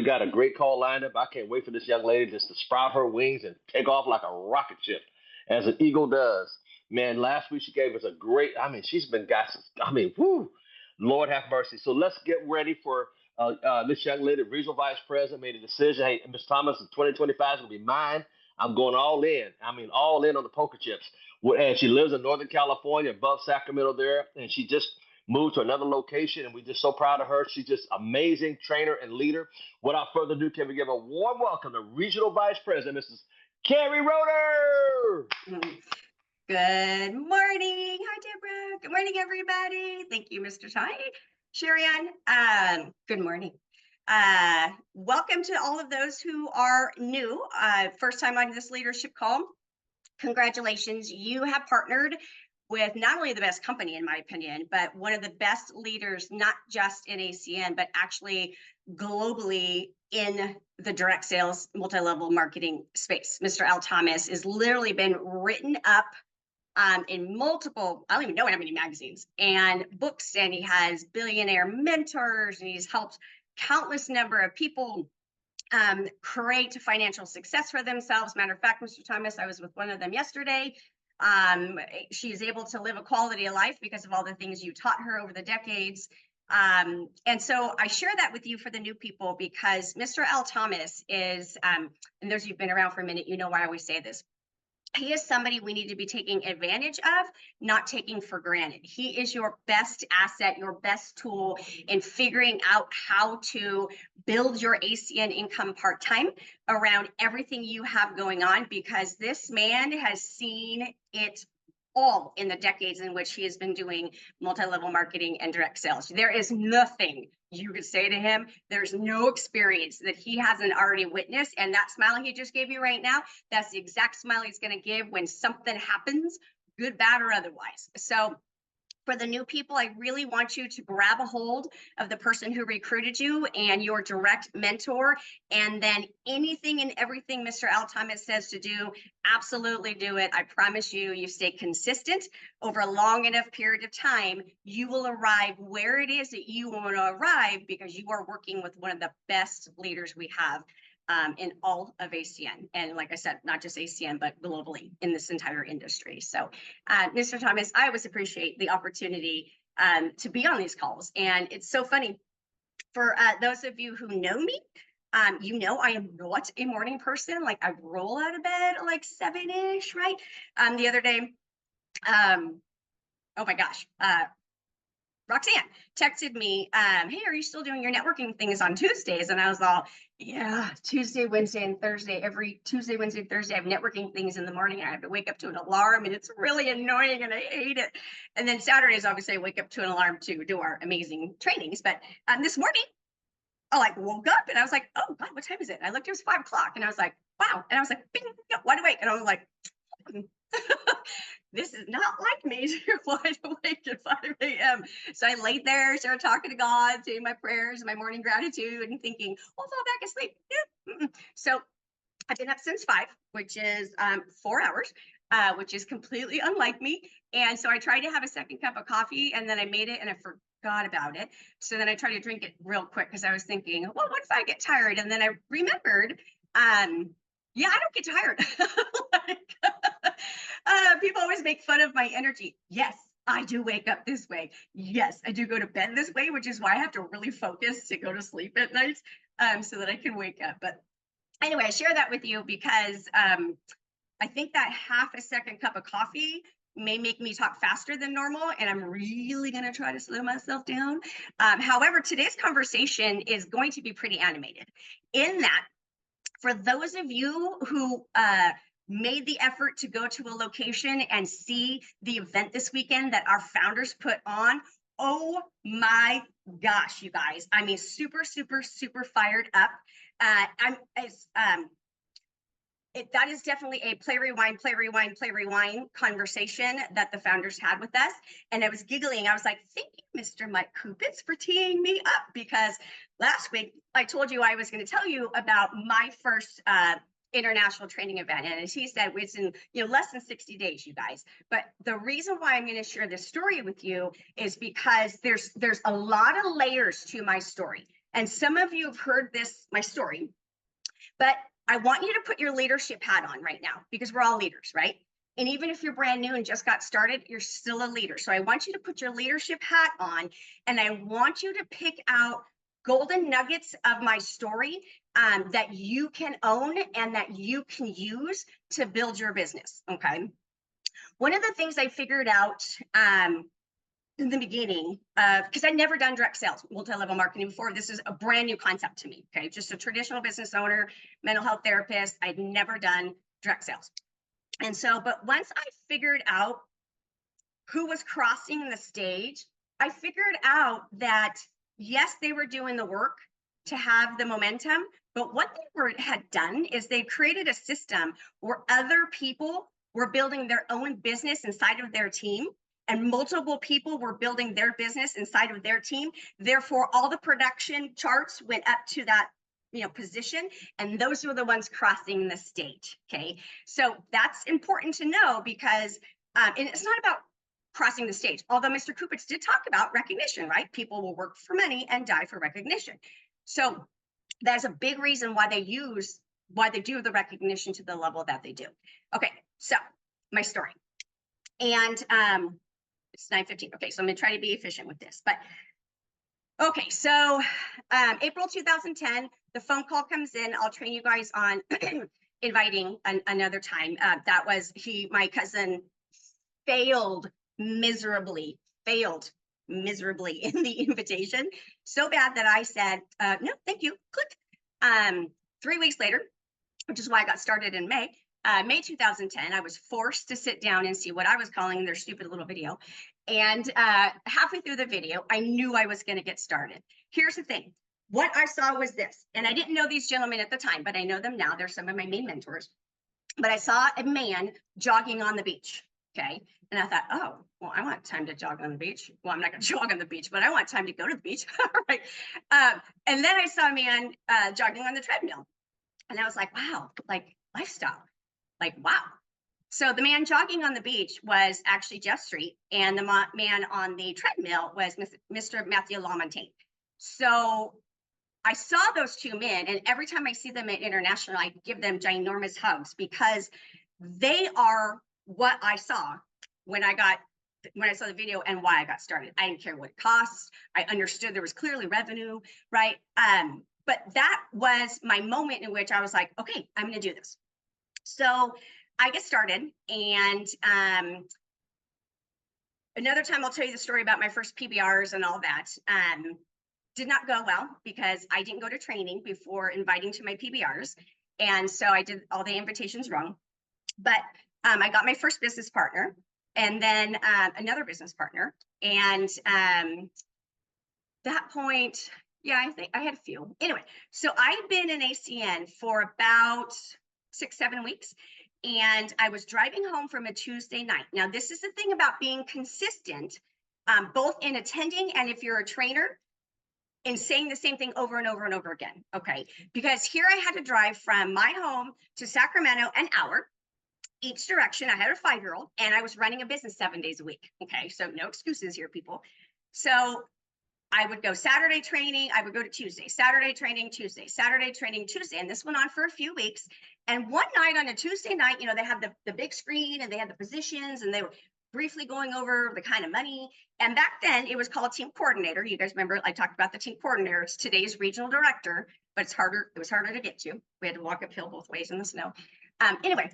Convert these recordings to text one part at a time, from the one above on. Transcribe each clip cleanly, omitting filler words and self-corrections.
We got a great call lined up. I can't wait for this young lady just to sprout her wings and take off like a rocket ship, as an eagle does. Man, last week she gave us a great. I mean, she's been got. I mean, whoo, Lord have mercy. So let's get ready for this young lady, regional vice president, made a decision. Hey, Ms. Thomas, in 2025 is gonna be mine. I'm going all in. I mean, all in on the poker chips. And she lives in Northern California, above Sacramento there, and she just moved to another location, and we're just so proud of her. She's just amazing trainer and leader. Without further ado, can we give a warm welcome to Regional Vice President, Mrs. Keri Roeder? Good morning. Hi, Deborah. Good morning, everybody. Thank you, Mr. Ty. Sherian, good morning. Welcome to all of those who are new, first time on this leadership call. Congratulations. You have partnered with not only the best company, in my opinion, but one of the best leaders, not just in ACN, but actually globally in the direct sales, multi-level marketing space. Mr. Al Thomas has literally been written up in multiple, I don't even know how many magazines and books, and he has billionaire mentors, and he's helped countless number of people create financial success for themselves. Matter of fact, Mr. Thomas, I was with one of them yesterday. She's able to live a quality of life because of all the things you taught her over the decades. And so I share that with you for the new people, because Mr. Al Thomas is, and those of you who've been around for a minute, you know why I always say this. He is somebody we need to be taking advantage of, not taking for granted. He is your best asset, your best tool in figuring out how to build your ACN income part-time around everything you have going on, because this man has seen it all in the decades in which he has been doing multi-level marketing and direct sales. There is nothing you could say to him. There's no experience that he hasn't already witnessed. And that smile he just gave you right now, that's the exact smile he's going to give when something happens, good, bad, or otherwise. So for the new people, I really want you to grab a hold of the person who recruited you and your direct mentor, and then anything and everything Mr. Al Thomas says to do, absolutely do it. I promise you, you stay consistent over a long enough period of time, you will arrive where it is that you want to arrive, because you are working with one of the best leaders we have in all of ACN. And like I said, not just ACN, but globally in this entire industry. So Mr. Thomas, I always appreciate the opportunity to be on these calls. And it's so funny for those of you who know me, you know, I am not a morning person. Like, I roll out of bed at like 7-ish, right? The other day, oh my gosh, Roxanne texted me, hey, are you still doing your networking things on Tuesdays? And I was all, yeah, Tuesday, Wednesday, and Thursday. Every Tuesday, Wednesday, Thursday, I have networking things in the morning, and I have to wake up to an alarm, and it's really annoying, and I hate it. And then Saturdays, obviously, I wake up to an alarm to do our amazing trainings. But this morning, I like woke up, and I was like, oh God, what time is it? And I looked, it was 5 o'clock, and I was like, wow. And I was like, bing, wide awake. And I was like, this is not like me to wide awake at 5 a.m. So I laid there, started talking to God, saying my prayers and my morning gratitude, and thinking, well, I'll fall back asleep. Yeah. So I've been up since 5, which is 4 hours, which is completely unlike me. And so I tried to have a second cup of coffee, and then I made it and I forgot about it. So then I tried to drink it real quick, because I was thinking, well, what if I get tired? And then I remembered, yeah, I don't get tired. People always make fun of my energy. Yes, I do wake up this way. Yes, I do go to bed this way, which is why I have to really focus to go to sleep at night, so that I can wake up. But anyway, I share that with you because I think that half a second cup of coffee may make me talk faster than normal, and I'm really going to try to slow myself down. However, today's conversation is going to be pretty animated in that, for those of you who made the effort to go to a location and see the event this weekend that our founders put on, oh my gosh, you guys, I mean, super, super, super fired up. That is definitely a play, rewind conversation that the founders had with us. And I was giggling. I was like, thank you, Mr. Mike Kupitz, for teeing me up, because last week I told you I was going to tell you about my first international training event. And as he said, it's in less than 60 days, you guys. But the reason why I'm going to share this story with you is because there's a lot of layers to my story. And some of you have heard this, my story, but I want you to put your leadership hat on right now, because we're all leaders, right? And even if you're brand new and just got started, you're still a leader. So I want you to put your leadership hat on, and I want you to pick out golden nuggets of my story that you can own and that you can use to build your business, okay? One of the things I figured out in the beginning, because I'd never done direct sales, multi-level marketing before. This is a brand new concept to me, okay? Just a traditional business owner, mental health therapist. I'd never done direct sales. And so, but once I figured out who was crossing the stage, I figured out that, yes, they were doing the work to have the momentum, but what they had done is they created a system where other people were building their own business inside of their team, and multiple people were building their business inside of their team. Therefore, all the production charts went up to that, you know, position, and those were the ones crossing the stage. Okay, so that's important to know, because and it's not about crossing the stage, although Mr. Kupich did talk about recognition, right? People will work for money and die for recognition. So that's a big reason why they do the recognition to the level that they do. Okay, so my story, and it's 9:15. Okay, so I'm gonna try to be efficient with this, but okay, so April 2010, the phone call comes in. I'll train you guys on inviting another time. That was my cousin failed miserably in the invitation. So bad that I said, no, thank you, click. 3 weeks later, which is why I got started in May 2010, I was forced to sit down and see what I was calling their stupid little video. And halfway through the video, I knew I was going to get started. Here's the thing. What I saw was this, and I didn't know these gentlemen at the time, but I know them now. They're some of my main mentors. But I saw a man jogging on the beach, okay? And I thought, oh, well, I want time to jog on the beach. Well, I'm not going to jog on the beach, but I want time to go to the beach, right? And then I saw a man jogging on the treadmill. And I was like, wow, like lifestyle, like, wow. So the man jogging on the beach was actually Jeff Street, and the man on the treadmill was Mr. Matthew Lamontagne. So I saw those two men, and every time I see them at International, I give them ginormous hugs, because they are what I saw when I saw the video and why I got started. I didn't care what it costs. I understood there was clearly revenue, right? But that was my moment in which I was like, okay, I'm going to do this. So I get started, and another time I'll tell you the story about my first PBRs and all that. Did not go well, because I didn't go to training before inviting to my PBRs. And so I did all the invitations wrong. But I got my first business partner, and then another business partner. And that point, yeah, I think I had a few. Anyway, so I've been in ACN for about 6-7 weeks, and I was driving home from a Tuesday night. Now, this is the thing about being consistent, both in attending and if you're a trainer, and saying the same thing over and over and over again, okay? Because here I had to drive from my home to Sacramento an hour, each direction. I had a 5-year-old, and I was running a business 7 days a week, okay? So no excuses here, people. So I would go Saturday training, I would go to Tuesday, Saturday training, Tuesday, Saturday training, Tuesday, and this went on for a few weeks. And one night on a Tuesday night, you know, they had the big screen, and they had the positions, and they were briefly going over the kind of money. And back then it was called team coordinator. You guys remember I talked about the team coordinator. It's today's regional director, but it was harder to get to. We had to walk uphill both ways in the snow. Anyway,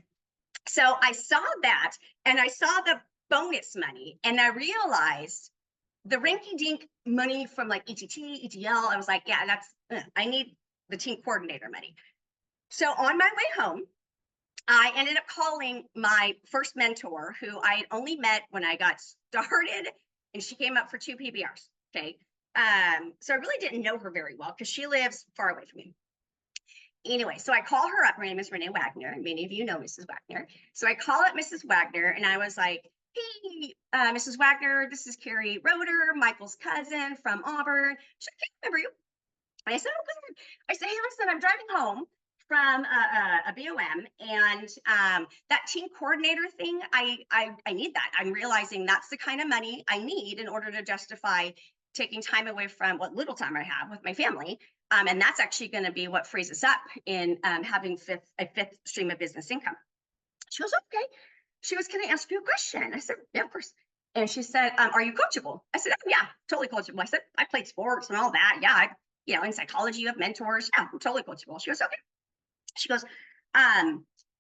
so I saw that, and I saw the bonus money, and I realized the rinky-dink money from like ETT, ETL. I was like, yeah, I need the team coordinator money. So on my way home, I ended up calling my first mentor, who I had only met when I got started, and she came up for 2 PBRs, okay? So I really didn't know her very well, because she lives far away from me. Anyway, so I call her up. Her name is Renee Wagner, and many of you know Mrs. Wagner. So I call up Mrs. Wagner, and I was like, hey, Mrs. Wagner, this is Keri Roeder, Michael's cousin from Auburn. She can't remember you. And I said, oh, good. I said, hey, listen, I'm driving home from a BOM, and that team coordinator thing, I need that. I'm realizing that's the kind of money I need in order to justify taking time away from what little time I have with my family. And that's actually going to be what frees us up in having a fifth stream of business income. She goes, okay. She goes, can I ask you a question? I said, yeah, of course. And she said, are you coachable? I said, oh, yeah, totally coachable. I said, I played sports and all that. Yeah, in psychology, you have mentors. Yeah, I'm totally coachable. She goes, okay. She goes,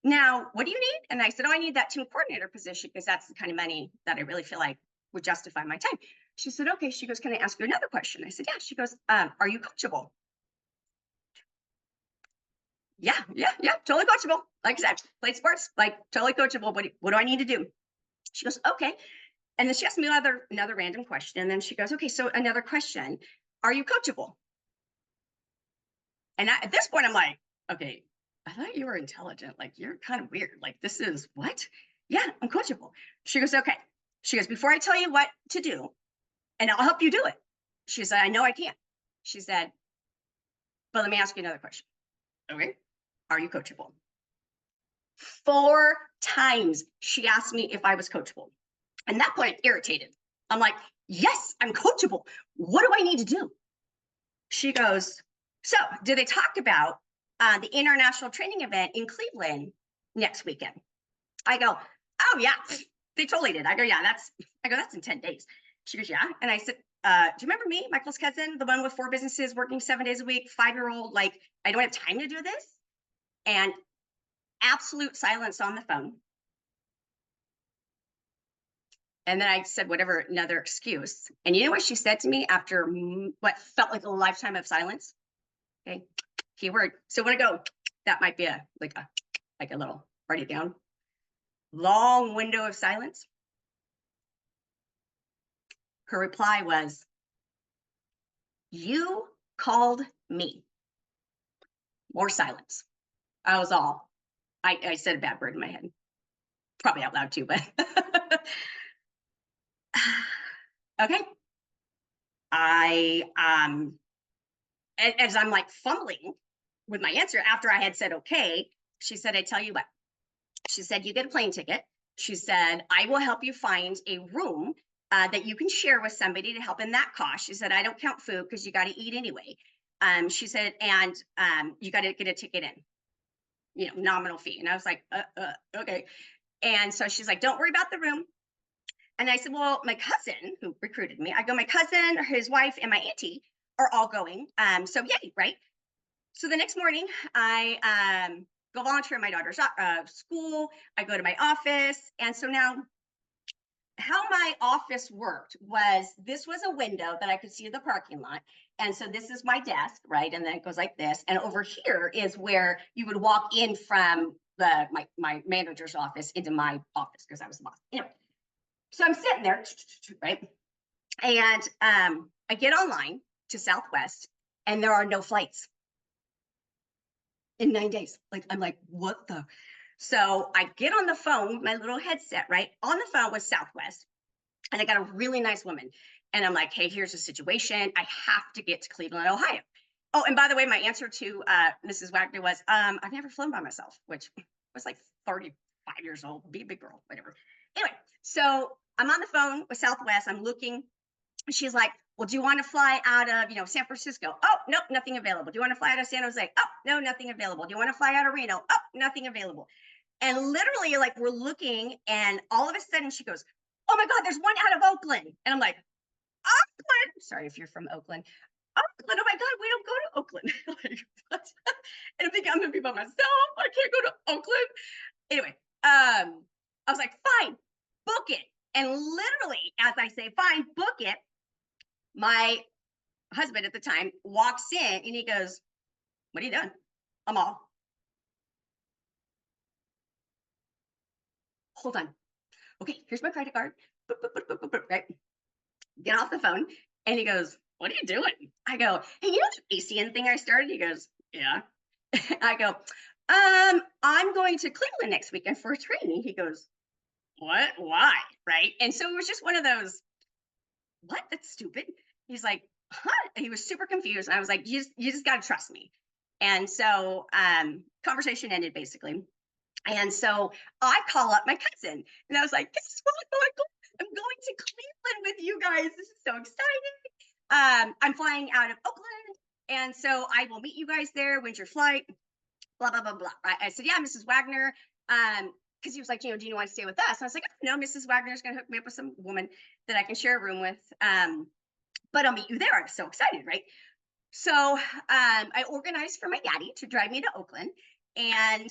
now, what do you need? And I said, oh, I need that team coordinator position because that's the kind of money that I really feel like would justify my time. She said, okay. She goes, can I ask you another question? I said, yeah. She goes, are you coachable? Yeah, totally coachable. Like I said, played sports, like totally coachable. What do I need to do? She goes, okay. And then she asked me another random question. And then she goes, okay, so another question. Are you coachable? And at this point, I'm like, okay, I thought you were intelligent. Like, you're kind of weird. Like, this is what? Yeah, I'm coachable. She goes, okay. She goes, before I tell you what to do, and I'll help you do it. She said, I know I can't. She said, but let me ask you another question. Okay. Are you coachable? 4 times she asked me if I was coachable. And that point, I'm irritated. I'm like, yes, I'm coachable. What do I need to do? She goes, so did they talk about the international training event in Cleveland next weekend? I go, oh yeah, they totally did. I go, yeah, that's in 10 days. She goes, yeah. And I said, do you remember me, Michael's cousin, the one with 4 businesses, working 7 days a week, 5-year-old, like, I don't have time to do this? And absolute silence on the phone. And then I said whatever, another excuse. And you know what she said to me after what felt like a lifetime of silence? Okay, keyword. So when I go, that might be like a little, write it down. Long window of silence. Her reply was, you called me. More silence. I was all, I said a bad word in my head. Probably out loud too, but okay. As I'm like fumbling with my answer after I had said, okay, she said, I tell you what, she said, you get a plane ticket. She said, I will help you find a room that you can share with somebody to help in that cost. She said, I don't count food because you got to eat anyway. She said, and you got to get a ticket in, nominal fee. And I was like, okay. And so she's like, don't worry about the room. And I said, well, my cousin who recruited me, I go, my cousin, his wife, and my auntie are all going. So yay, right? So the next morning, I go volunteer at my daughter's school. I go to my office. And so now how my office worked was, this was a window that I could see the parking lot. And so this is my desk, right? And then it goes like this. And over here is where you would walk in from my manager's office into my office because I was the boss. Anyway, so I'm sitting there, right? And I get online to Southwest and there are no flights in 9 days. Like, I'm like, what the? So I get on the phone, my little headset, right? On the phone with Southwest. And I got a really nice woman. And I'm like, hey, here's the situation. I have to get to Cleveland, Ohio. Oh, and by the way, my answer to Mrs. Wagner was, I've never flown by myself, which was like 35 years old, be a big girl, whatever. Anyway, so I'm on the phone with Southwest. I'm looking. She's like, well, do you want to fly out of, San Francisco? Oh, nope, nothing available. Do you want to fly out of San Jose? Oh, no, nothing available. Do you want to fly out of Reno? Oh, nothing available. And literally, like, we're looking, and all of a sudden she goes, oh my God, there's one out of Oakland. And I'm like, Oakland? Sorry if you're from Oakland. Oakland, oh my God, we don't go to Oakland. Like, what? And I'm thinking, I'm gonna be by myself. I can't go to Oakland. Anyway, I was like, fine, book it. And literally, as I say, fine, book it, my husband at the time walks in and he goes, what are you doing? I'm all, hold on. Okay, here's my credit card. Right? Get off the phone. And he goes, what are you doing? I go, hey, you know the ACN thing I started? He goes, yeah. I go, I'm going to Cleveland next weekend for a training. He goes, what? Why? Right? And so it was just one of those, what? That's stupid. He's like, huh? He was super confused. And I was like, you just got to trust me. And so conversation ended basically. And so I call up my cousin and I was like, guess what, Michael? I'm going to Cleveland with you guys. This is so exciting. I'm flying out of Oakland. And so I will meet you guys there. When's your flight? Blah, blah, blah, blah. I said, yeah, Mrs. Wagner. Because he was like, do you want to stay with us? And I was like, oh, no, Mrs. Wagner's going to hook me up with some woman that I can share a room with. But I'll meet you there. I'm so excited, right? So I organized for my daddy to drive me to Oakland. And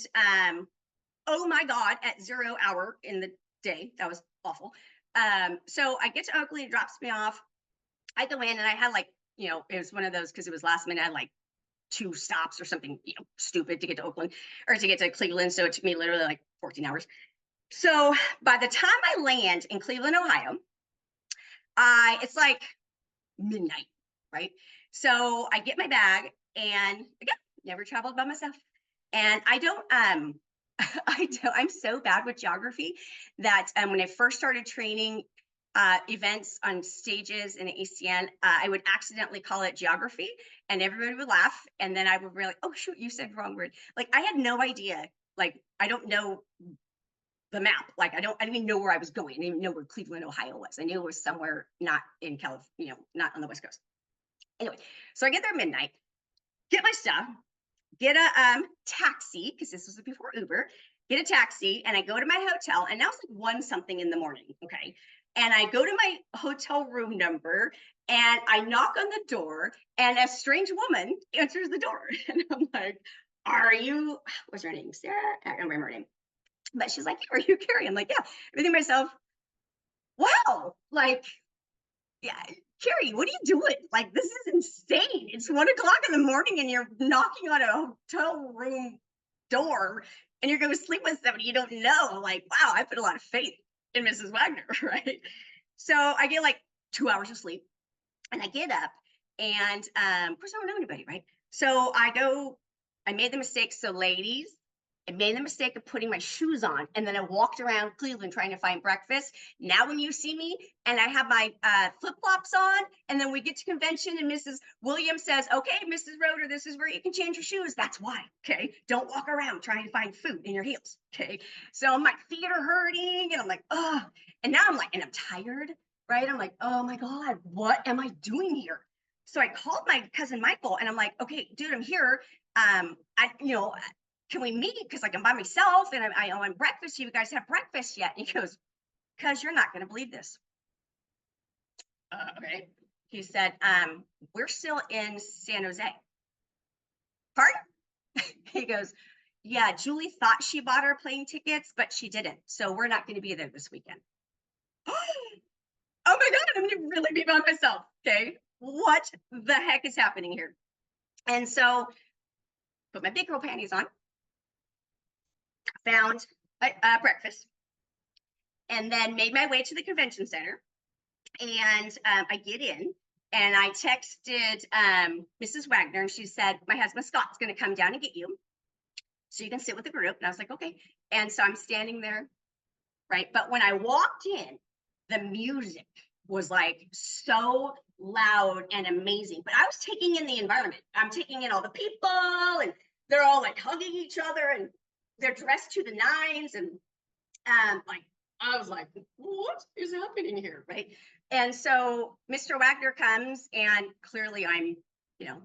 oh my God, at 0 hour in the day, that was awful. So I get to Oakland, he drops me off. I go in and I had like, it was one of those, because it was last minute, I had like 2 stops or something, stupid to get to Oakland or to get to Cleveland. So it took me literally like 14 hours. So by the time I land in Cleveland, Ohio, it's like midnight, right? So I get my bag, and again, never traveled by myself. And I don't, I'm so bad with geography that when I first started training events on stages in ACN, I would accidentally call it geography, and everybody would laugh. And then I would be like, oh, shoot, you said the wrong word. Like, I had no idea. Like, I don't know the map. Like, I didn't even know where I was going. I didn't even know where Cleveland, Ohio was. I knew it was somewhere not in California, not on the West Coast. Anyway, so I get there midnight, get my stuff, get a taxi, because this was before Uber, get a taxi, and I go to my hotel, and now it's like 1 something in the morning, okay? And I go to my hotel room number, and I knock on the door, and a strange woman answers the door. And I'm like, what's her name? Sarah? I don't remember her name. But she's like, are you Keri? I'm like, yeah. I think to myself, wow, like, yeah, Keri, what are you doing? Like, this is insane. It's 1 o'clock in the morning and you're knocking on a hotel room door and you're going to sleep with somebody you don't know. Like, wow, I put a lot of faith in Mrs. Wagner, right? So I get like 2 hours of sleep and I get up, and of course I don't know anybody, right? So I made the mistake. So ladies, I made the mistake of putting my shoes on, and then I walked around Cleveland trying to find breakfast. Now when you see me and I have my flip-flops on, and then we get to convention and Mrs. Williams says, okay, Mrs. Roeder, this is where you can change your shoes. That's why, okay? Don't walk around trying to find food in your heels, okay? So my feet are hurting, and I'm like, oh. And now I'm like, and I'm tired, right? I'm like, oh my God, what am I doing here? So I called my cousin Michael, and I'm like, okay, dude, I'm here. Can we meet? Because like I'm by myself and I want breakfast. You guys have breakfast yet? And he goes, because you're not going to believe this. Okay. He said, we're still in San Jose. Pardon? He goes, yeah, Julie thought she bought our plane tickets, but she didn't. So we're not going to be there this weekend. Oh my God, I'm going to really be by myself. Okay. What the heck is happening here? And so put my big girl panties on, found breakfast, and then made my way to the convention center. And I get in and I texted Mrs. Wagner, and she said, my husband Scott's going to come down and get you so you can sit with the group. And I was like, okay. And so I'm standing there, right? But when I walked in, the music was like so loud and amazing. But I was taking in the environment. I'm taking in all the people, and they're all like hugging each other, and they're dressed to the nines. And like, I was like, what is happening here, right? And so Mr. Wagner comes, and clearly I'm,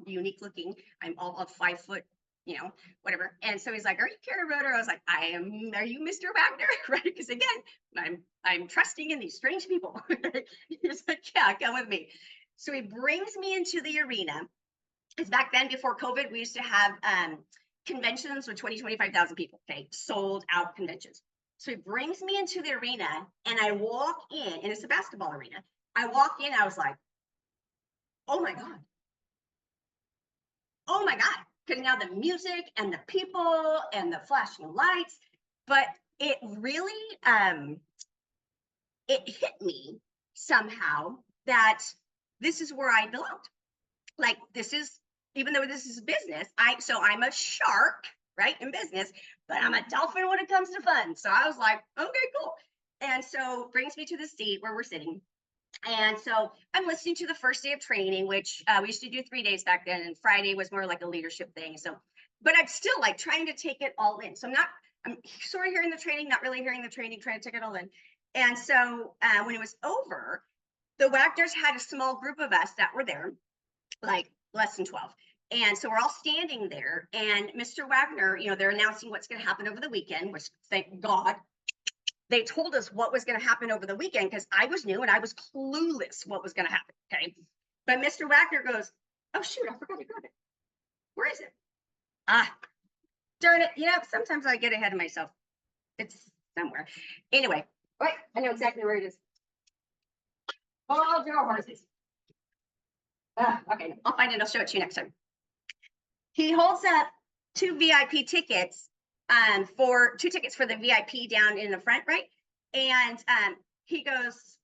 unique looking. I'm all of 5 foot, whatever. And so he's like, are you Keri Roeder? I was like, I am. Are you Mr. Wagner? Right? Because again, I'm trusting in these strange people. He's like, yeah, come with me. So he brings me into the arena. Because back then, before COVID, we used to have conventions with 25,000 people, okay? Sold out conventions. So he brings me into the arena, and I walk in, and it's a basketball arena. I walk in, I was like, oh my God. Oh my God. Because now the music and the people and the flashing lights, but it really, it hit me somehow that this is where I belonged. Like, this is, even though this is business, I'm a shark, right, in business, but I'm a dolphin when it comes to fun. So I was like, okay, cool. And so brings me to the seat where we're sitting. And so I'm listening to the first day of training, which we used to do 3 days back then, and Friday was more like a leadership thing. So, but I'm still like trying to take it all in. So I'm sort of hearing the training, not really hearing the training, trying to take it all in. And so when it was over, the Wagners had a small group of us that were there, like less than 12. And so we're all standing there, and Mr. Wagner, they're announcing what's going to happen over the weekend, which thank God they told us what was going to happen over the weekend, because I was new and I was clueless what was going to happen. Okay. But Mr. Wagner goes, oh, shoot, I forgot to grab it. Where is it? Darn it. Sometimes I get ahead of myself. It's somewhere. Anyway, wait, I know exactly where it is. Oh, dear horses. Okay, I'll find it. I'll show it to you next time. He holds up 2 VIP tickets, for 2 tickets for the VIP down in the front, right? And he goes,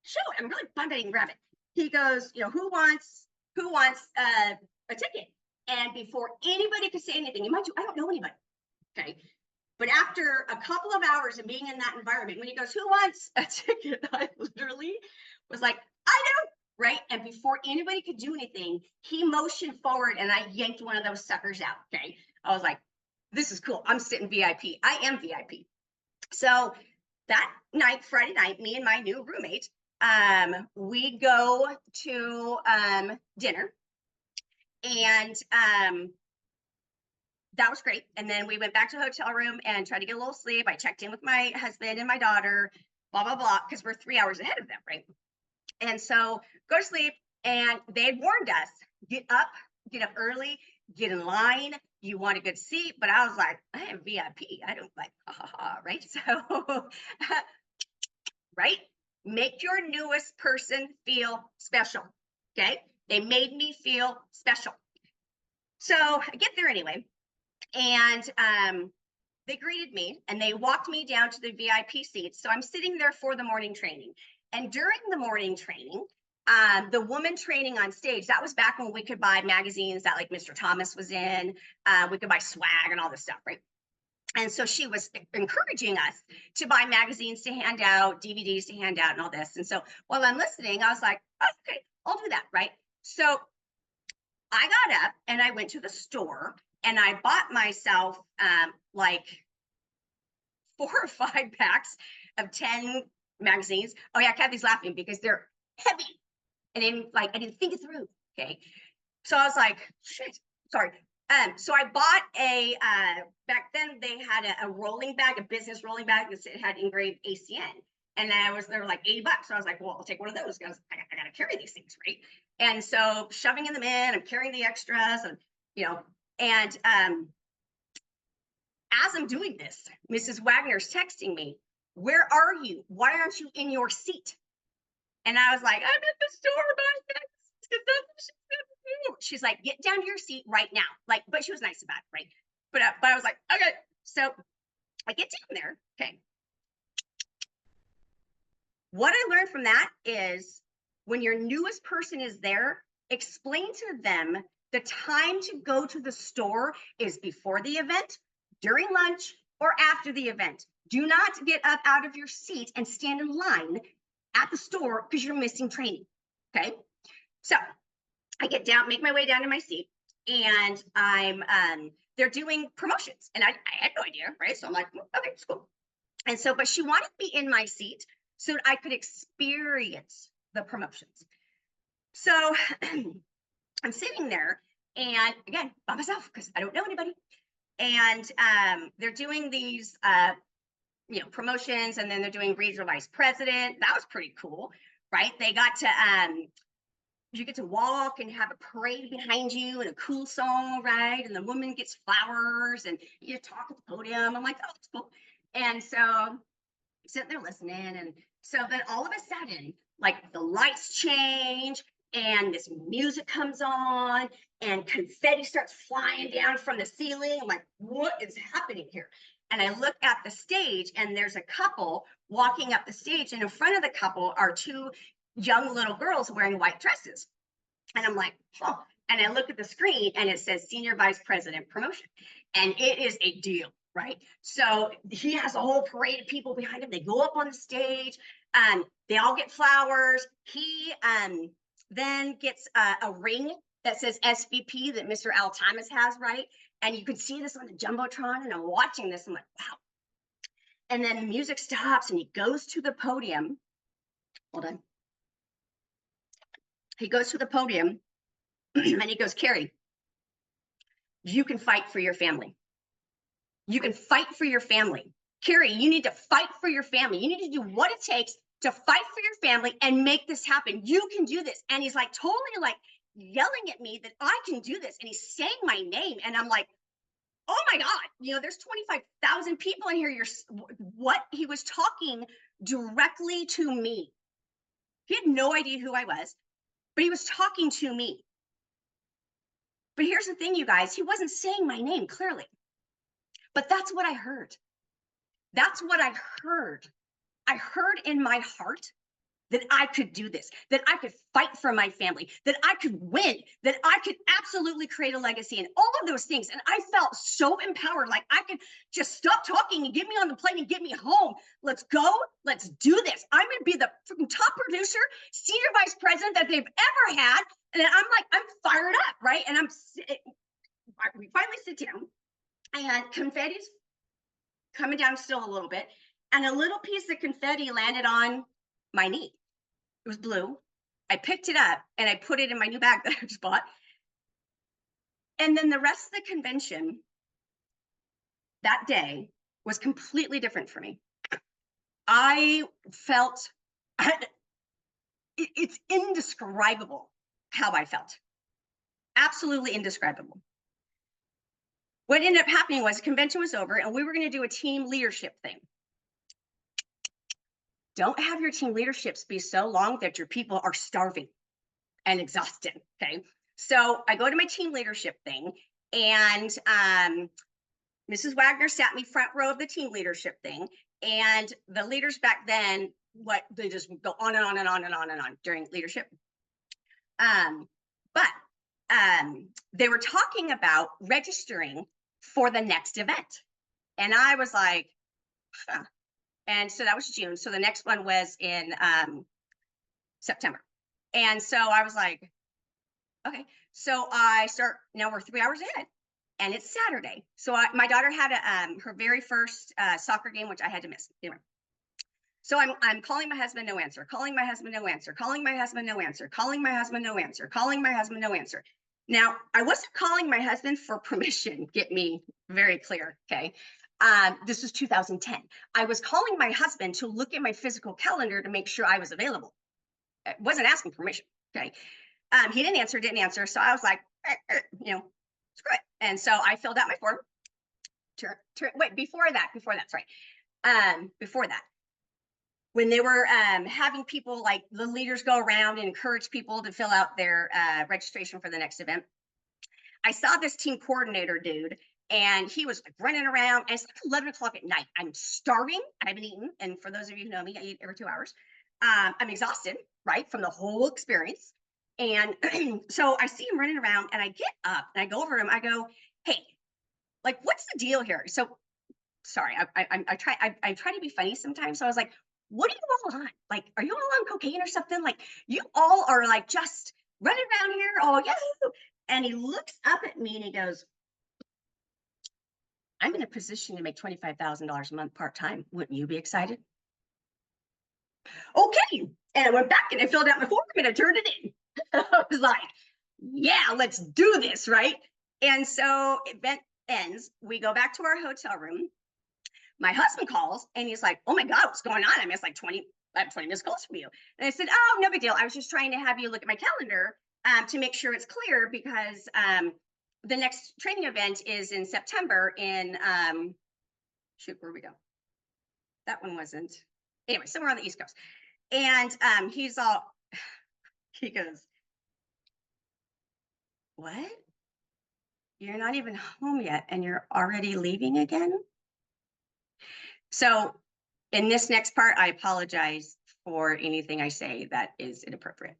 shoot, I'm really bummed I didn't grab it. He goes, who wants a ticket? And before anybody could say anything, I don't know anybody. Okay. But after a couple of hours of being in that environment, when he goes, who wants a ticket? I literally was like, I do. Right. And before anybody could do anything, he motioned forward and I yanked one of those suckers out. Okay. I was like, this is cool. I'm sitting VIP. I am VIP. So that night, Friday night, me and my new roommate, we go to dinner, and that was great. And then we went back to the hotel room and tried to get a little sleep. I checked in with my husband and my daughter, blah, blah, blah, because we're 3 hours ahead of them, right? And so go to sleep, and they had warned us, get up early, get in line. You want a good seat. But I was like, I am VIP. I don't like, right? So, right? Make your newest person feel special. Okay. They made me feel special. So I get there anyway. And they greeted me and they walked me down to the VIP seats. So I'm sitting there for the morning training. And during the morning training, the woman training on stage, that was back when we could buy magazines that like Mr. Thomas was in. We could buy swag and all this stuff, right? And so she was encouraging us to buy magazines to hand out, DVDs to hand out, and all this. And so while I'm listening, I was like, oh, okay, I'll do that, right? So I got up and I went to the store and I bought myself like 4 or 5 packs of 10 magazines. Oh yeah, Kathy's laughing because they're heavy. And then I didn't think it through. Okay. So I was like, shit, sorry. So I bought back then they had a rolling bag, a business rolling bag that had engraved ACN. And they were like $80. So I was like, well, I'll take one of those because I got to carry these things, right? And so shoving them in, I'm carrying the extras, and as I'm doing this, Mrs. Wagner's texting me, where are you? Why aren't you in your seat? And I was like, I'm at the store buying things. She's like, get down to your seat right now. But she was nice about it, right? But I was like, okay. So I get down there. Okay. What I learned from that is when your newest person is there, explain to them the time to go to the store is before the event, during lunch, or after the event. Do not get up out of your seat and stand in line at the store because you're missing training. Okay. So I get down, make my way down to my seat, and they're doing promotions. And I had no idea, right? So I'm like, okay, it's cool. And so, but she wanted me in my seat so that I could experience the promotions. So I'm sitting there, and again, by myself, because I don't know anybody. And they're doing these, promotions, and then they're doing regional vice president. That was pretty cool, right? They got to, you get to walk and have a parade behind you and a cool song, right? And the woman gets flowers and you talk at the podium. I'm like, oh, that's cool. And so I'm sitting there listening. And so then all of a sudden, the lights change and this music comes on and confetti starts flying down from the ceiling. I'm like, what is happening here? And I look at the stage and there's a couple walking up the stage, and in front of the couple are 2 young little girls wearing white dresses. And I'm like, oh, and I look at the screen and it says senior vice president promotion. And it is a deal, right? So he has a whole parade of people behind him. They go up on the stage. They all get flowers. He then gets a ring that says SVP that Mr. Al Thomas has, right? And you could see this on the Jumbotron, and I'm watching this. I'm like, wow. And then the music stops and he goes to the podium. Hold on. He goes to the podium and he goes, Keri, you can fight for your family. You can fight for your family. Keri, you need to fight for your family. You need to do what it takes to fight for your family and make this happen. You can do this. And he's like totally like yelling at me that I can do this. And he's saying my name. And I'm like, oh my God, you know, there's 25,000 people in here. What? He was talking directly to me. He had no idea who I was, but he was talking to me. But here's the thing, you guys, he wasn't saying my name clearly, but that's what I heard. That's what I heard. I heard in my heart that I could do this, that I could fight for my family, that I could win, that I could absolutely create a legacy and all of those things. And I felt so empowered, like I could just stop talking and get me on the plane and get me home. Let's go. Let's do this. I'm going to be the freaking top producer, senior vice president that they've ever had. And I'm fired up, right? And we finally sit down and confetti's coming down still a little bit. And a little piece of confetti landed on my knee. It was blue. I picked it up and I put it in my new bag that I just bought. And then the rest of the convention that day was completely different for me. I felt, it's indescribable how I felt. Absolutely indescribable. What ended up happening was the convention was over and we were going to do a team leadership thing. Don't have your team leaderships be so long that your people are starving and exhausted, okay? So I go to my team leadership thing and Mrs. Wagner sat me front row of the team leadership thing. And the leaders back then, they just go on and on and on and on and on during leadership. But they were talking about registering for the next event. And I was like, huh. And so that was June. So the next one was in September. And so I was like, okay. So now we're 3 hours ahead and it's Saturday. So my daughter had her very first soccer game, which I had to miss. Anyway. So I'm calling my husband, no answer, calling my husband, no answer, calling my husband, no answer, calling my husband, no answer, calling my husband, no answer. Now, I wasn't calling my husband for permission, get me very clear, okay? This was 2010. I was calling my husband to look at my physical calendar to make sure I was available. I wasn't asking permission, okay? He didn't answer. So I was like, screw it. And so I filled out my form. Wait, before that, sorry. Before that, when they were having people, like the leaders go around and encourage people to fill out their registration for the next event, I saw this team coordinator dude and he was like running around and it's like 11 o'clock at night. I'm starving, I haven't eaten. And for those of you who know me, I eat every 2 hours. I'm exhausted, right, from the whole experience. And so I see him running around and I get up and I go over to him. I go, hey, like, what's the deal here? So sorry, I try to be funny sometimes. So I was like, what are you all on? Like, are you all on cocaine or something? Like, you all are like just running around here. Oh, yeah. And he looks up at me and he goes, I'm in a position to make $25,000 a month part-time. Wouldn't you be excited? Okay. And I went back and I filled out my form and I turned it in. I was like, yeah, let's do this, right? And so event ends. We go back to our hotel room. My husband calls and he's like, oh my God, what's going on? I missed like 20 missed calls from you. And I said, oh, no big deal. I was just trying to have you look at my calendar to make sure it's clear because the next training event is in September in, shoot, where we go? That one wasn't. Anyway, somewhere on the East Coast. And he goes, what? You're not even home yet and you're already leaving again? So in this next part, I apologize for anything I say that is inappropriate.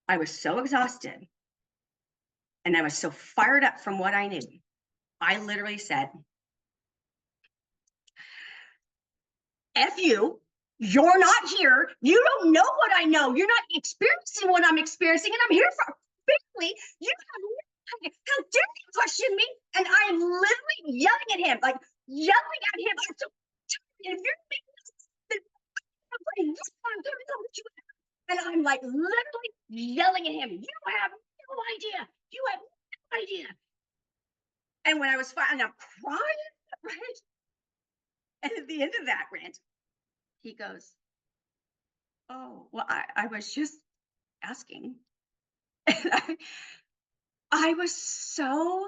I was so exhausted and I was so fired up from what I knew. I literally said, F you, you're not here. You don't know what I know. You're not experiencing what I'm experiencing. And I'm here for family. You have, how dare you question me? And I'm literally yelling at him, like yelling at him. I'm so tired. If you're making this, And I'm like literally yelling at him, you have no idea. You have no idea. And when I was fine, I'm crying, right? And at the end of that rant, he goes, oh, well, I was just asking. And I was so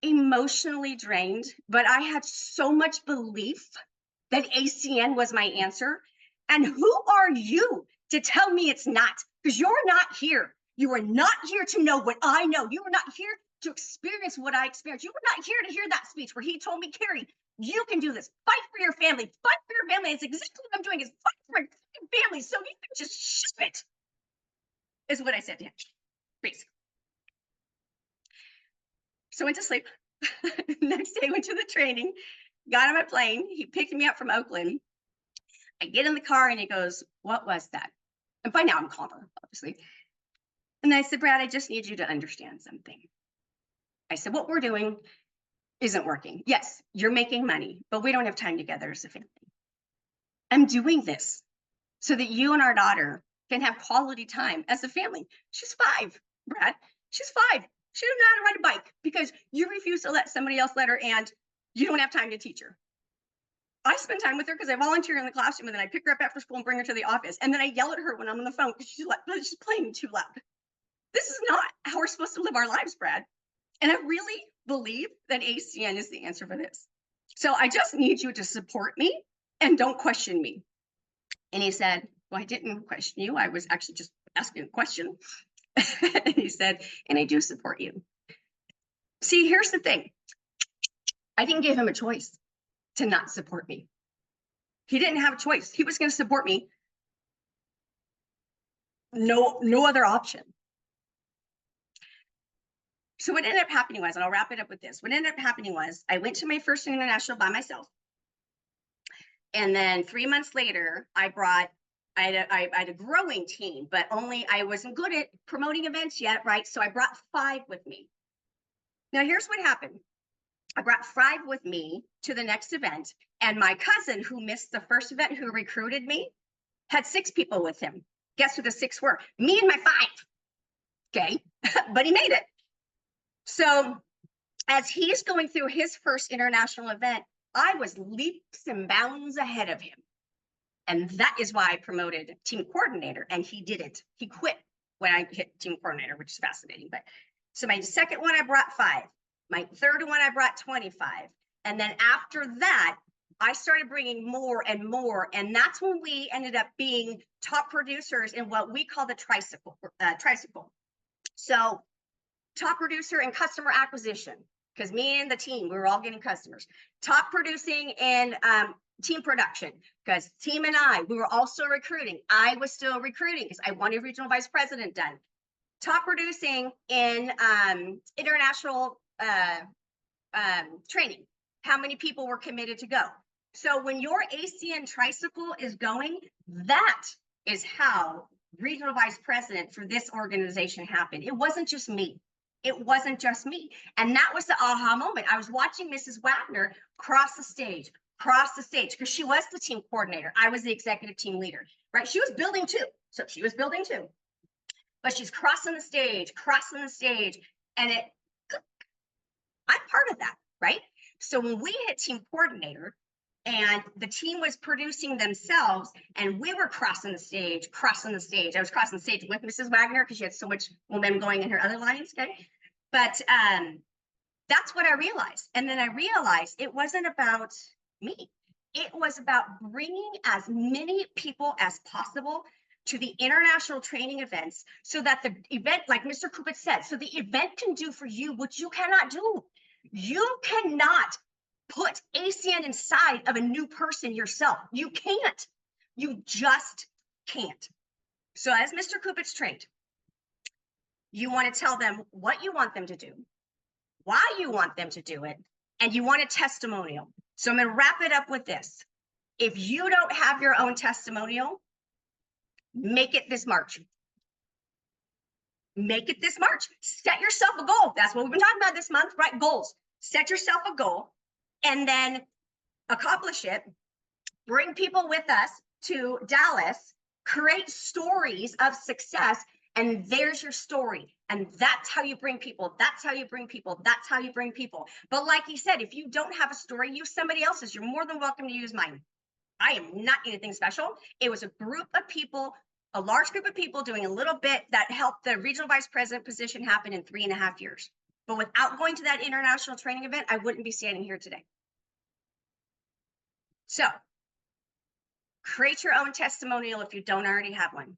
emotionally drained, but I had so much belief that ACN was my answer. And who are you to tell me it's not? Because you're not here. You are not here to know what I know. You are not here to experience what I experienced. You were not here to hear that speech where he told me, Keri, you can do this. Fight for your family. Fight for your family. It's exactly what I'm doing is fight for my family. So you can just ship it, is what I said to him, basically. So I went to sleep. Next day, went to the training, got on my plane. He picked me up from Oakland. I get in the car and he goes, what was that? And by now I'm calmer, obviously. And I said, Brad, I just need you to understand something. I said, what we're doing isn't working. Yes, you're making money, but we don't have time together as a family. I'm doing this so that you and our daughter can have quality time as a family. She's 5, Brad. She's 5. She doesn't know how to ride a bike because you refuse to let somebody else let her and you don't have time to teach her. I spend time with her because I volunteer in the classroom and then I pick her up after school and bring her to the office. And then I yell at her when I'm on the phone because she's playing too loud. This is not how we're supposed to live our lives, Brad. And I really believe that ACN is the answer for this. So I just need you to support me and don't question me. And he said, well, I didn't question you. I was actually just asking a question. And he said, and I do support you. See, here's the thing. I didn't give him a choice to not support me. He didn't have a choice. He was going to support me. No other option. So what ended up happening was, and I'll wrap it up with this. What ended up happening was I went to my first international by myself. And then 3 months later, I had a growing team, but I wasn't good at promoting events yet, right? So I brought 5 with me. Now here's what happened. I brought 5 with me to the next event, and my cousin who missed the first event, who recruited me, had 6 people with him. Guess who the 6 were? Me and my 5. Okay, but he made it. So as he's going through his first international event, I was leaps and bounds ahead of him. And that is why I promoted team coordinator, and he didn't. He quit when I hit team coordinator, which is fascinating. But so my second one, I brought 5. My third one, I brought 25. And then after that, I started bringing more and more. And that's when we ended up being top producers in what we call the tricycle. So top producer in customer acquisition, because me and the team, we were all getting customers. Top producing in team production, because team and we were also recruiting. I was still recruiting because I wanted regional vice president done. Top producing in international training. How many people were committed to go? So when your ACN tricycle is going, that is how regional vice president for this organization happened. It wasn't just me. It wasn't just me. And that was the aha moment. I was watching Mrs. Wagner cross the stage, because she was the team coordinator. I was the executive team leader, right? She was building too. So she was building too. But she's crossing the stage, and I'm part of that, right? So when we hit team coordinator and the team was producing themselves and we were crossing the stage. I was crossing the stage with Mrs. Wagner because she had so much momentum going in her other lines, okay? But that's what I realized. And then I realized it wasn't about me. It was about bringing as many people as possible to the international training events so that the event, like Mr. Kupit said, so the event can do for you what you cannot do. You cannot put ACN inside of a new person yourself. You can't. You just can't. So as Mr. Kupit's trained, you want to tell them what you want them to do, why you want them to do it, and you want a testimonial. So I'm going to wrap it up with this. If you don't have your own testimonial, make it this March. Make it this March. Set yourself a goal. That's what we've been talking about this month, right? Goals. Set yourself a goal and then accomplish it. Bring people with us to Dallas. Create stories of success, and there's your story. And that's how you bring people. That's how you bring people. That's how you bring people. But like he said, if you don't have a story, use somebody else's. You're more than welcome to use mine. I am not anything special. It was a group of people, a large group of people doing a little bit that helped the regional vice president position happen in 3.5 years. But without going to that international training event, I wouldn't be standing here today. So create your own testimonial if you don't already have one.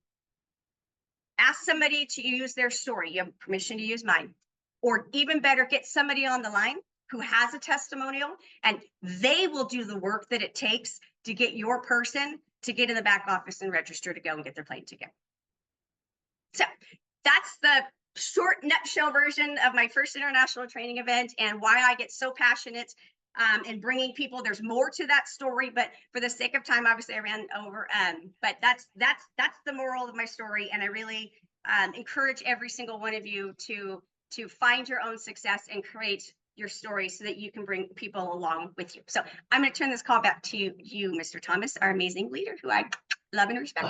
Ask somebody to use their story. You have permission to use mine. Or even better, get somebody on the line who has a testimonial, and they will do the work that it takes to get your person to get in the back office and register to go and get their plane ticket. So that's the short nutshell version of my first international training event and why I get so passionate in bringing people. There's more to that story, but for the sake of time, obviously I ran over. But that's the moral of my story, and I really encourage every single one of you to find your own success and create your story so that you can bring people along with you. So I'm going to turn this call back to you, Mr. Thomas, our amazing leader, who I love and respect.